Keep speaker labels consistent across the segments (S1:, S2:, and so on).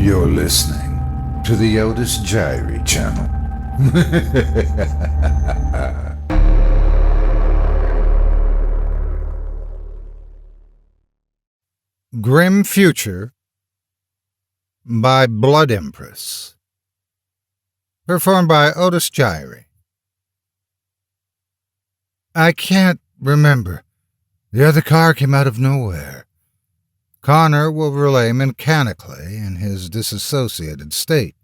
S1: You're listening to the Otis Jiry channel.
S2: Grim Future by BLOODEMPRESS. Performed by Otis Jiry. I can't remember. The other car came out of nowhere. Connor will relay mechanically in his disassociated state,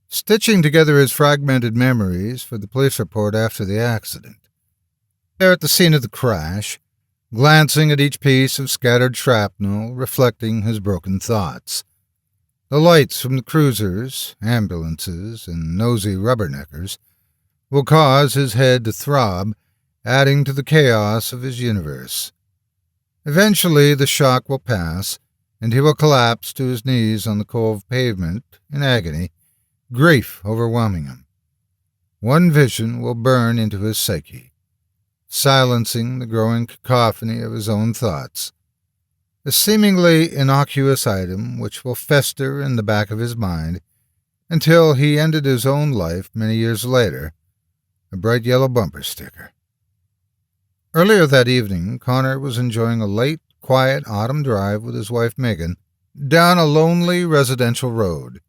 S2: stitching together his fragmented memories for the police report after the accident. There at the scene of the crash, glancing at each piece of scattered shrapnel, reflecting his broken thoughts. The lights from the cruisers, ambulances, and nosy rubberneckers will cause his head to throb, adding to the chaos of his universe. Eventually the shock will pass, and he will collapse to his knees on the cold pavement in agony, grief overwhelming him. One vision will burn into his psyche, silencing the growing cacophony of his own thoughts. A seemingly innocuous item which will fester in the back of his mind until he ended his own life many years later, a bright yellow bumper sticker. Earlier that evening, Connor was enjoying a late, quiet autumn drive with his wife Megan down a lonely residential road.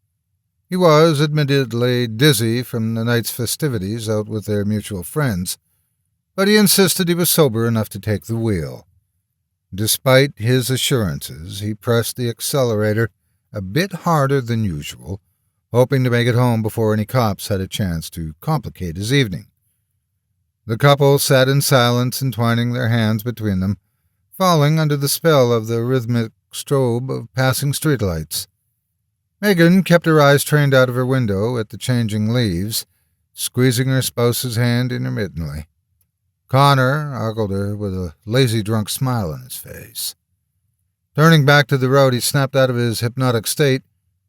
S2: He was admittedly dizzy from the night's festivities out with their mutual friends, but he insisted he was sober enough to take the wheel. Despite his assurances, he pressed the accelerator a bit harder than usual, hoping to make it home before any cops had a chance to complicate his evening. The couple sat in silence, entwining their hands between them, falling under the spell of the rhythmic strobe of passing streetlights. Megan kept her eyes trained out of her window at the changing leaves, squeezing her spouse's hand intermittently. Connor ogled her with a lazy drunk smile on his face. Turning back to the road, he snapped out of his hypnotic state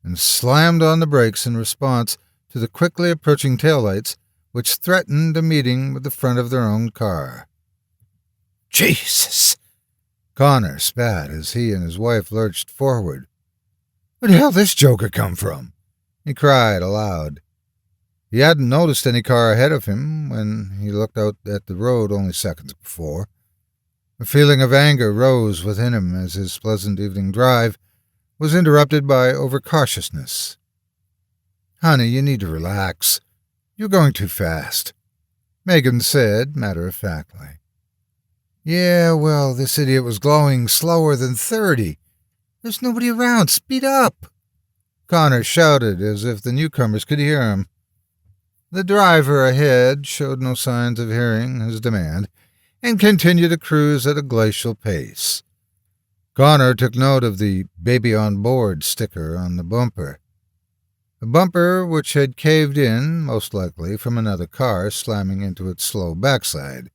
S2: and slammed on the brakes in response to the quickly approaching taillights, which threatened a meeting with the front of their own car. Jesus! Connor spat as he and his wife lurched forward. Where the hell did this joker come from? He cried aloud. He hadn't noticed any car ahead of him when he looked out at the road only seconds before. A feeling of anger rose within him as his pleasant evening drive was interrupted by overcautiousness. Honey, you need to relax. You're going too fast, Megan said matter-of-factly. Yeah, well, this idiot was glowing slower than 30. There's nobody around. Speed up, Connor shouted as if the newcomers could hear him. The driver ahead showed no signs of hearing his demand and continued to cruise at a glacial pace. Connor took note of the "Baby on Board" sticker on the bumper. A bumper which had caved in, most likely from another car slamming into its slow backside.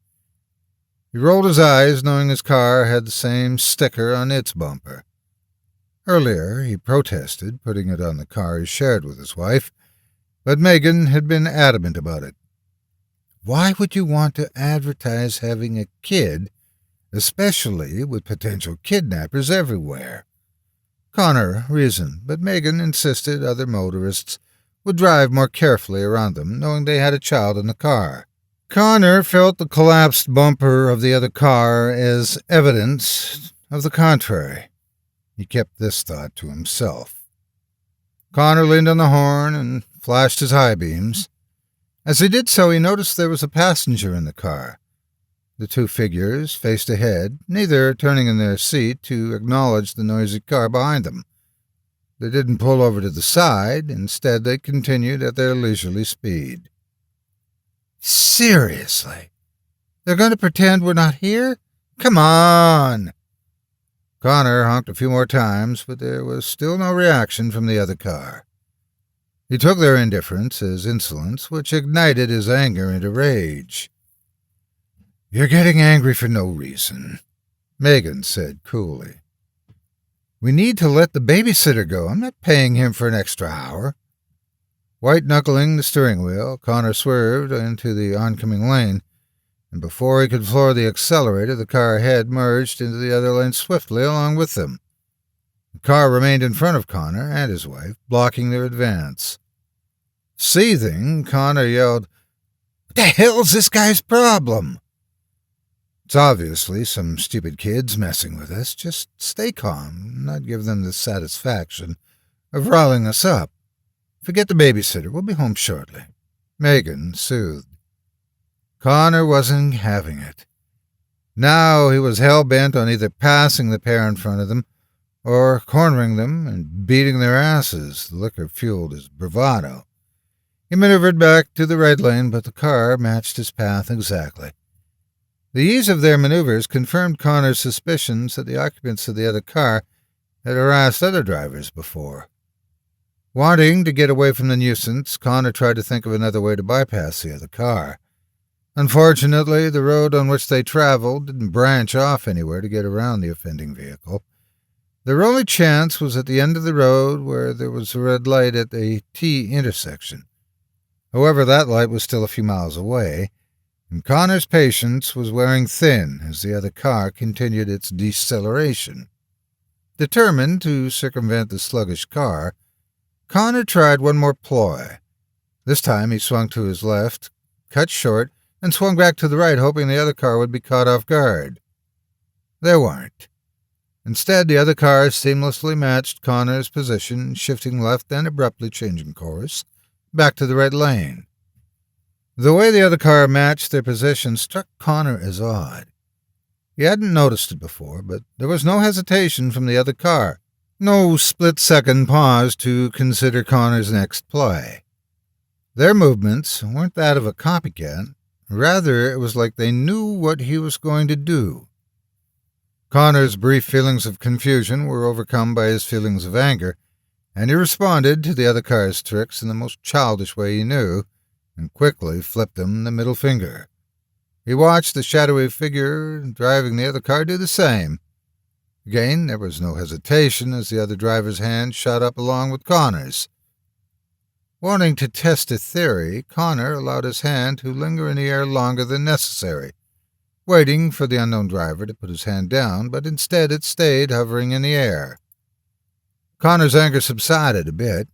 S2: He rolled his eyes, knowing his car had the same sticker on its bumper. Earlier, he protested putting it on the car he shared with his wife, but Megan had been adamant about it. Why would you want to advertise having a kid, especially with potential kidnappers everywhere? Connor reasoned, but Megan insisted other motorists would drive more carefully around them, knowing they had a child in the car. Connor felt the collapsed bumper of the other car as evidence of the contrary. He kept this thought to himself. Connor leaned on the horn and flashed his high beams. As he did so, he noticed there was a passenger in the car. The two figures faced ahead, neither turning in their seat to acknowledge the noisy car behind them. They didn't pull over to the side. Instead, they continued at their leisurely speed. Seriously? They're going to pretend we're not here? Come on! Connor honked a few more times, but there was still no reaction from the other car. He took their indifference as insolence, which ignited his anger into rage. You're getting angry for no reason, Megan said coolly. We need to let the babysitter go. I'm not paying him for an extra hour. White-knuckling the steering wheel, Connor swerved into the oncoming lane, and before he could floor the accelerator, the car ahead merged into the other lane swiftly along with them. The car remained in front of Connor and his wife, blocking their advance. Seething, Connor yelled, "What the hell's this guy's problem?" "It's obviously some stupid kids messing with us. Just stay calm, not give them the satisfaction of riling us up. Forget the babysitter. We'll be home shortly," Megan soothed. Connor wasn't having it. Now he was hell-bent on either passing the pair in front of them or cornering them and beating their asses. The liquor fueled his bravado. He maneuvered back to the right lane, but the car matched his path exactly. The ease of their maneuvers confirmed Connor's suspicions that the occupants of the other car had harassed other drivers before. Wanting to get away from the nuisance, Connor tried to think of another way to bypass the other car. Unfortunately, the road on which they traveled didn't branch off anywhere to get around the offending vehicle. Their only chance was at the end of the road where there was a red light at a T intersection. However, that light was still a few miles away, and Connor's patience was wearing thin as the other car continued its deceleration. Determined to circumvent the sluggish car, Connor tried one more ploy. This time he swung to his left, cut short, and swung back to the right, hoping the other car would be caught off guard. There weren't. Instead, the other car seamlessly matched Connor's position, shifting left and abruptly changing course, back to the right lane. The way the other car matched their position struck Connor as odd. He hadn't noticed it before, but there was no hesitation from the other car, no split-second pause to consider Connor's next play. Their movements weren't that of a copycat. Rather, it was like they knew what he was going to do. Connor's brief feelings of confusion were overcome by his feelings of anger, and he responded to the other car's tricks in the most childish way he knew, and quickly flipped them the middle finger. He watched the shadowy figure driving the other car do the same. Again, there was no hesitation as the other driver's hand shot up along with Connor's. Wanting to test a theory, Connor allowed his hand to linger in the air longer than necessary, waiting for the unknown driver to put his hand down, but instead it stayed hovering in the air. Connor's anger subsided a bit.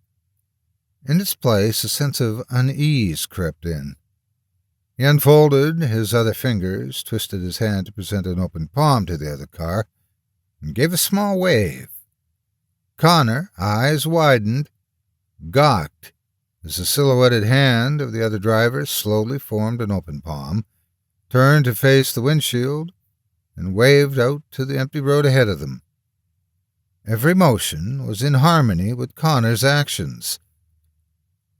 S2: In its place, a sense of unease crept in. He unfolded his other fingers, twisted his hand to present an open palm to the other car, and gave a small wave. Connor, eyes widened, gawked, as the silhouetted hand of the other driver slowly formed an open palm, turned to face the windshield, and waved out to the empty road ahead of them. Every motion was in harmony with Connor's actions.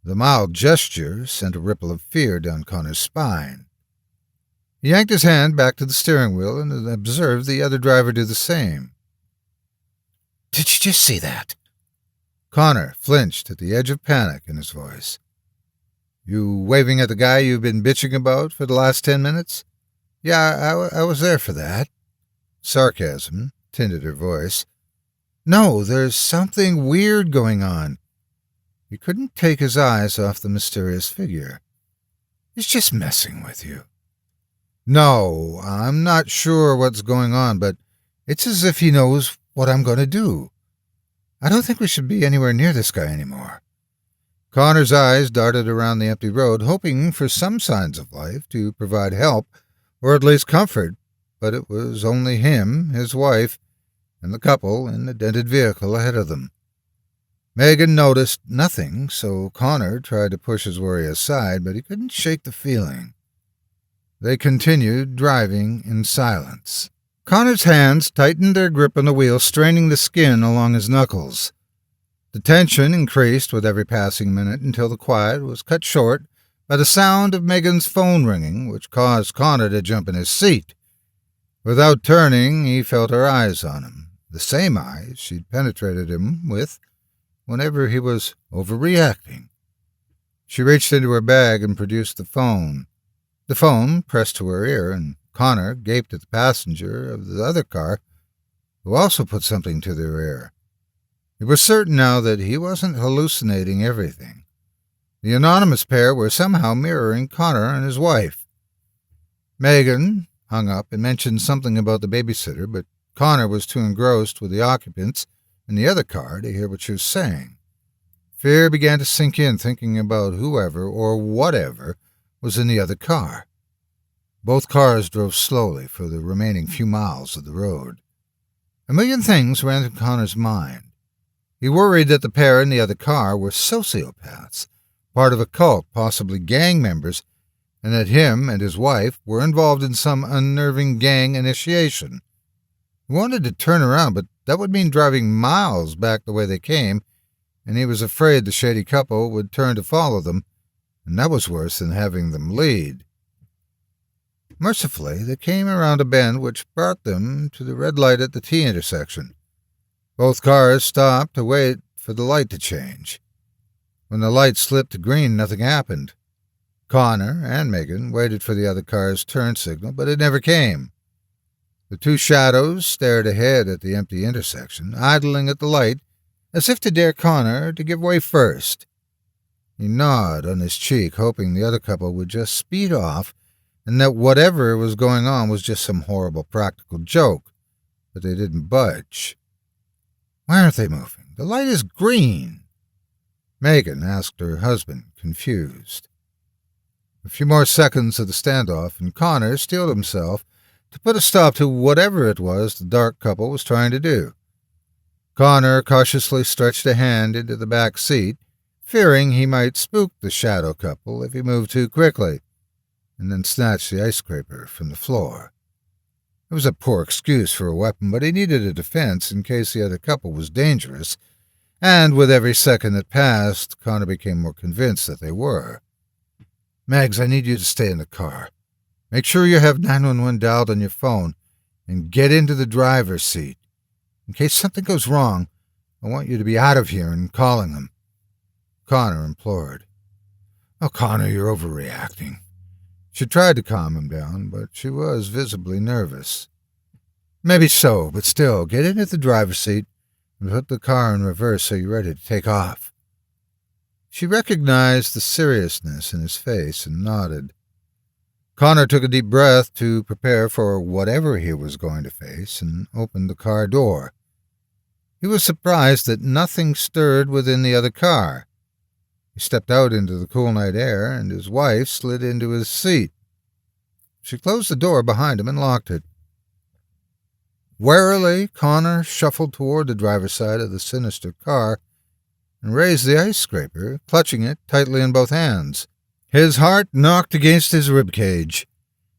S2: The mild gesture sent a ripple of fear down Connor's spine. He yanked his hand back to the steering wheel and observed the other driver do the same. "Did you just see that?" Connor flinched at the edge of panic in his voice. "You waving at the guy you've been bitching about for the last 10 minutes? Yeah, I was there for that." Sarcasm tinted her voice. "No, there's something weird going on." He couldn't take his eyes off the mysterious figure. "He's just messing with you." "No, I'm not sure what's going on, but it's as if he knows what I'm going to do. I don't think we should be anywhere near this guy anymore." Connor's eyes darted around the empty road, hoping for some signs of life to provide help, or at least comfort, but it was only him, his wife, and the couple in the dented vehicle ahead of them. Megan noticed nothing, so Connor tried to push his worry aside, but he couldn't shake the feeling. They continued driving in silence. Connor's hands tightened their grip on the wheel, straining the skin along his knuckles. The tension increased with every passing minute until the quiet was cut short by the sound of Megan's phone ringing, which caused Connor to jump in his seat. Without turning, he felt her eyes on him, the same eyes she'd penetrated him with whenever he was overreacting. She reached into her bag and produced the phone. The phone pressed to her ear, and Connor gaped at the passenger of the other car, who also put something to their ear. He was certain now that he wasn't hallucinating everything. The anonymous pair were somehow mirroring Connor and his wife. Megan hung up and mentioned something about the babysitter, but Connor was too engrossed with the occupants in the other car to hear what she was saying. Fear began to sink in, thinking about whoever or whatever was in the other car. Both cars drove slowly for the remaining few miles of the road. A million things ran through Connor's mind. He worried that the pair in the other car were sociopaths, part of a cult, possibly gang members, and that him and his wife were involved in some unnerving gang initiation. He wanted to turn around, but that would mean driving miles back the way they came, and he was afraid the shady couple would turn to follow them, and that was worse than having them lead. Mercifully, they came around a bend which brought them to the red light at the T intersection. Both cars stopped to wait for the light to change. When the light slipped to green, nothing happened. Connor and Megan waited for the other car's turn signal, but it never came. The two shadows stared ahead at the empty intersection, idling at the light, as if to dare Connor to give way first. He gnawed on his cheek, hoping the other couple would just speed off, and that whatever was going on was just some horrible practical joke, but they didn't budge. Why aren't they moving? The light is green. Megan asked her husband, confused. A few more seconds of the standoff, and Connor steeled himself to put a stop to whatever it was the dark couple was trying to do. Connor cautiously stretched a hand into the back seat, fearing he might spook the shadow couple if he moved too quickly, and then snatched the ice scraper from the floor. It was a poor excuse for a weapon, but he needed a defense in case the other couple was dangerous, and with every second that passed, Connor became more convinced that they were. Megs, I need you to stay in the car. Make sure you have 911 dialed on your phone, and get into the driver's seat. In case something goes wrong, I want you to be out of here and calling them. Connor implored. Oh, Connor, you're overreacting. She tried to calm him down, but she was visibly nervous. Maybe so, but still, get into the driver's seat and put the car in reverse so you're ready to take off. She recognized the seriousness in his face and nodded. Connor took a deep breath to prepare for whatever he was going to face and opened the car door. He was surprised that nothing stirred within the other car. He stepped out into the cool night air, and his wife slid into his seat. She closed the door behind him and locked it. Warily, Connor shuffled toward the driver's side of the sinister car and raised the ice scraper, clutching it tightly in both hands. His heart knocked against his ribcage.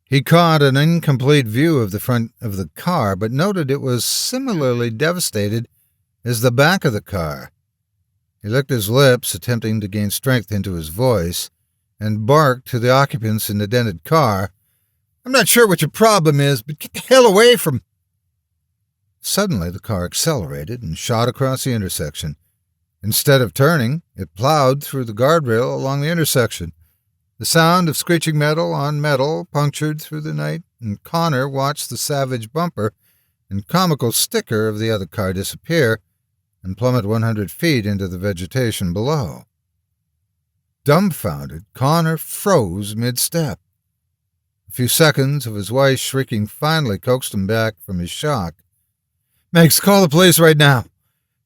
S2: He caught an incomplete view of the front of the car, but noted it was similarly devastated as the back of the car. He licked his lips, attempting to gain strength into his voice, and barked to the occupants in the dented car, I'm not sure what your problem is, but get the hell away from... Suddenly the car accelerated and shot across the intersection. Instead of turning, it plowed through the guardrail along the intersection. The sound of screeching metal on metal punctured through the night, and Connor watched the savage bumper and comical sticker of the other car disappear and plummet 100 feet into the vegetation below. Dumbfounded, Connor froze mid-step. A few seconds of his wife's shrieking finally coaxed him back from his shock. Megs, call the police right now.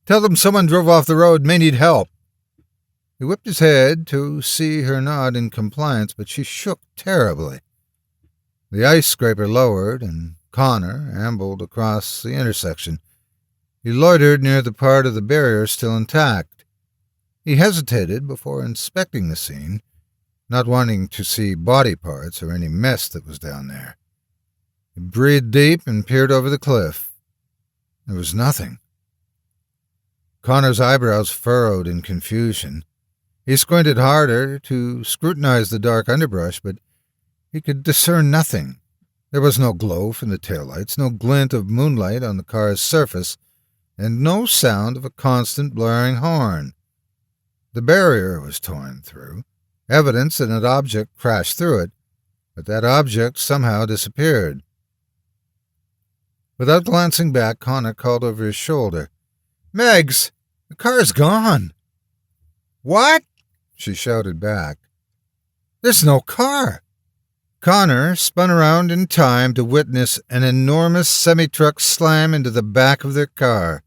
S2: Tell them someone drove off the road and may need help. He whipped his head to see her nod in compliance, but she shook terribly. The ice scraper lowered, and Connor ambled across the intersection. He loitered near the part of the barrier still intact. He hesitated before inspecting the scene, not wanting to see body parts or any mess that was down there. He breathed deep and peered over the cliff. There was nothing. Connor's eyebrows furrowed in confusion. He squinted harder to scrutinize the dark underbrush, but he could discern nothing. There was no glow from the taillights, no glint of moonlight on the car's surface, and no sound of a constant blaring horn. The barrier was torn through, evidence that an object crashed through it, but that object somehow disappeared. Without glancing back, Connor called over his shoulder, Megs, the car's gone. What? She shouted back. There's no car. Connor spun around in time to witness an enormous semi-truck slam into the back of their car.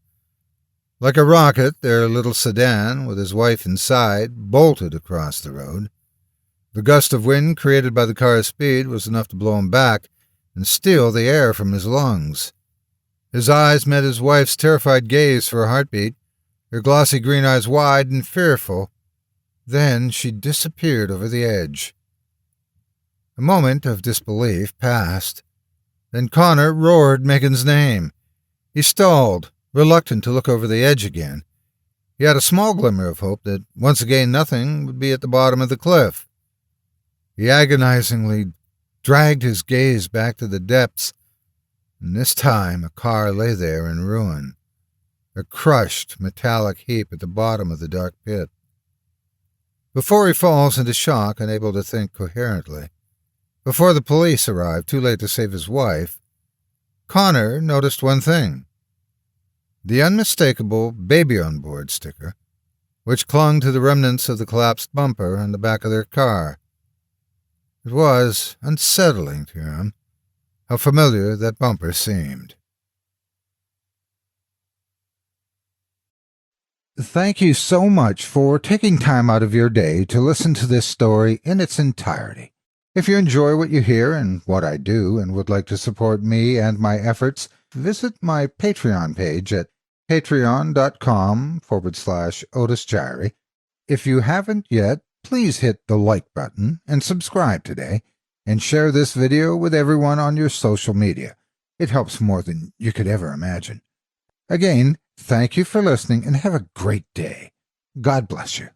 S2: Like a rocket, their little sedan, with his wife inside, bolted across the road. The gust of wind created by the car's speed was enough to blow him back and steal the air from his lungs. His eyes met his wife's terrified gaze for a heartbeat, her glossy green eyes wide and fearful. Then she disappeared over the edge. A moment of disbelief passed. Then Connor roared Megan's name. He stalled, reluctant to look over the edge again. He had a small glimmer of hope that once again nothing would be at the bottom of the cliff. He agonizingly dragged his gaze back to the depths, and this time a car lay there in ruin, a crushed metallic heap at the bottom of the dark pit. Before he falls into shock, unable to think coherently, before the police arrived, too late to save his wife, Connor noticed one thing: the unmistakable Baby on Board sticker, which clung to the remnants of the collapsed bumper on the back of their car. It was unsettling to him how familiar that bumper seemed.
S1: Thank you so much for taking time out of your day to listen to this story in its entirety. If you enjoy what you hear and what I do and would like to support me and my efforts, visit my Patreon page at patreon.com/Otis Jiry. If you haven't yet, please hit the like button and subscribe today, and share this video with everyone on your social media. It helps more than you could ever imagine. Again, thank you for listening and have a great day. God bless you.